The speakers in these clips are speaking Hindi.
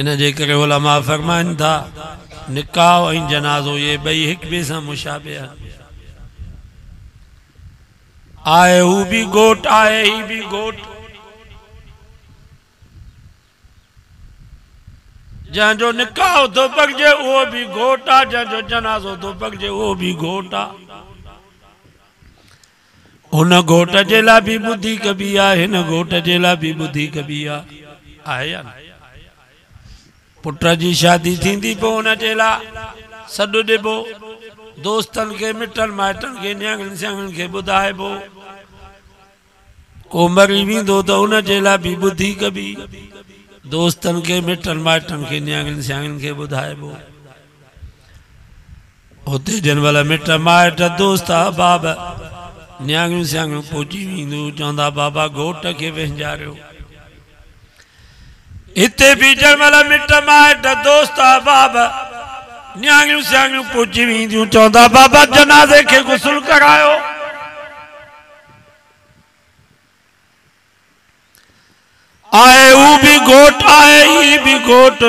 इन जे करे उलमा फरमाइन था निकाह और जनाजो ये बई एक बे से मुशाबे आए हू भी गोट आए ही भी गोट जंहिंजो निकाह थो पकजे वो भी घोट आ जंहिंजो जनाज़ो थो पकजे वो भी घोट आ हुन घोट जे लाइ भी बुद्धि कबी आहे हिन घोट जे लाइ भी बुद्धि कबी आहे या न पुट जी शादी थींदी पोइ हुन जे लाइ सॾु ॾिबो दोस्तनि खे मिटनि माइटनि खे नियाणियुनि सियाणियुनि खे ॿुधाइबो को मरी वेंदो त हुन जे लाइ भी बुद्धि कबी दोस्तन के मिटन माइटन के नियाणियुनि सियाणियुनि खे ॿुधाइबो हुते जन वाला मिट माइट दोस्त अहबाब नियाणियुनि सियाणियूं पहुची वेंदियूं चवंदा बाबा घोट खे विञारियो हिते भी जन वाला मिट माइट दोस्त अहबाब नियाणियुनि सियाणियूं पहुची वेंदियूं चवंदा बाबा जनाज़े खे गुस्ल करायो आए वो भी घोट आए ही भी घोट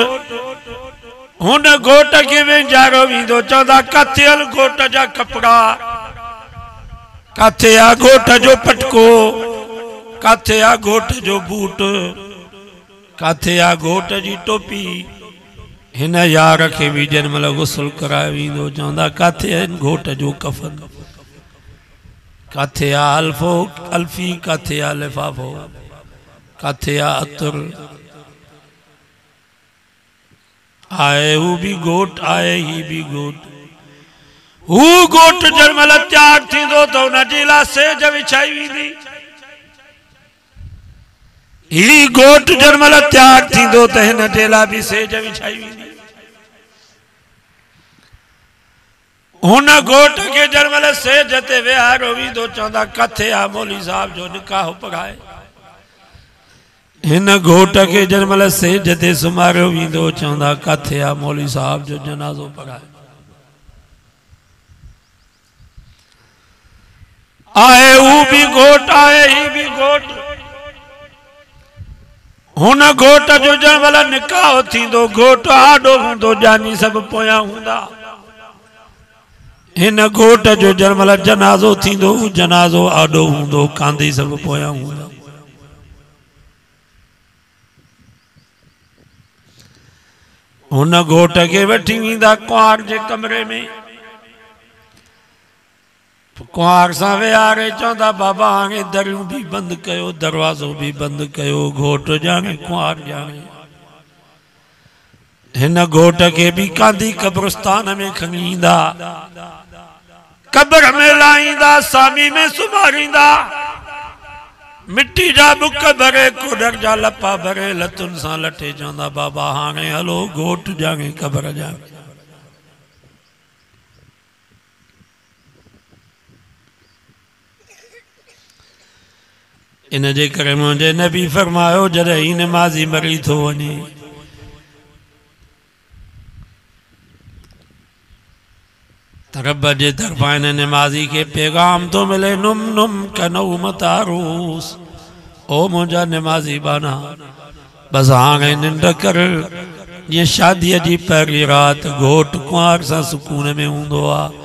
हुन घोट के विञारो वेंदो चवंदा किथे हल घोट जा कपड़ा किथे आ घोट जो पटको किथे आ घोट जो बूट किथे आ घोट जी टोपी हिन यार खे भी जन महिल गुस्ल कराए वेंदो चवंदा किथे आहिनि घोट जो कफन किथे आ अल्फो अल्फी किथे आ लिफाफो किथे आ अतर आए हू भी घोट आए ही भी घोट हू घोट जन महिल त्याग थींदो त हुन जे लाइ सेज विछाई वेंदी ही घोट जन महिल त्याग थींदो त हिन जे लाइ भी सेज विछाई वेंदी हुन घोट खे जन महिल सेज ते विहारो वेंदो चवंदा किथे आ मौली साहब जो निकाह पढ़ाए हिन घोट के जन महिल सेज ते सुम्हारियो वेंदो चवंदा किथे आ मौली साहब जो जनाज़ो पढ़ाए आए हू भी घोट आए ही भी घोट हुन घोट जो जन महिल निकाह थींदो घोट आडो हूंदो जानी सब पोयां हूंदा हिन घोट जो जन महिल जनाज़ो थींदो जनाज़ो आडो हूंदो कांदी सब पोयां हूंदा हुन घोट के वठी वेंदा कुंवार जे कमरे में कुंवार सां विहारे चवंदा बाबा हाणे दरियूं भी बंद कयो दरवाज़ो भी बंद कयो घोट ॼाणे कुंवार ॼाणे हिन घोट के भी कांदी कब्रिस्तान में खणी ईंदा कब्र में लाहींदा सामी में सुम्हारींदा मिट्टी जा बुक भरे कुडर जा लपा भरे लतुन सां लटे चवंदा बाबा हाणे हलो घोट ॼाणे कब्र ॼाणे इन जे करे मुंहिंजे नबी फरमायो जॾहिं ही नमाज़ी मरी थो वञे त रब जे तरफ़ां इन नमाज़ी के पैगाम तो मिले नुम नुम कनौमत आरूस ओ मुंहिंजा नमाज़ी बाना बस हाणे निंड कर जीअं शादीअ जी पहिरीं राति घोट कुंवार सां सुकून में हूंदो आहे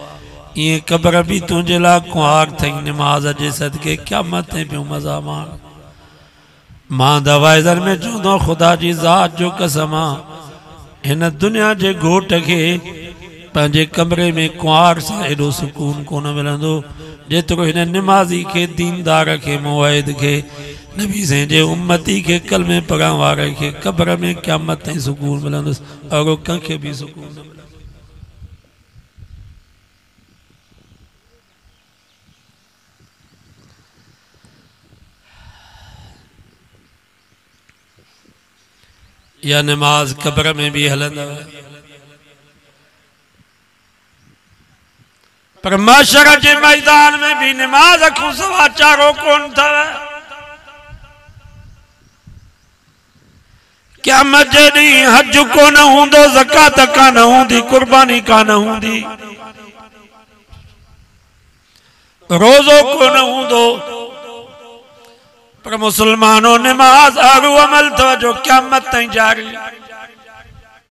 ईअं कब्र भी तुंहिंजे लाइ कुंवार थई नमाज़ जे सदके क़यामत ते पियो मज़ा माण मां दवाइज़र में चवंदो ख़ुदा जी ज़ात जो कसम आहे हिन दुनिया जे घोट खे पंहिंजे कमरे में कुंवार सां एॾो सुकून कोन मिलंदो जेतिरो हिन निमाज़ी खे दीनदार खे मुवहिद खे नबी साईं जे उम्मती खे कलमे पढ़ण वारे खे कब्र में क़यामत ताईं सुकून मिलंदुसि अहिड़ो कंहिंखे भी सुकून न मिलंदो या नमाज कब्र में भी हलंदव पर माशर के मैदान में भी नमाज को सवा चारो कोन था क़यामत जे ॾींहुं हज कोन हूंदो ज़कात कान हूंदी कुर्बानी कान हूंदी रोज़ो कोन हूंदो पर मुसलमानों नमाज आरू अमल तो जो क़यामत ताईं जारी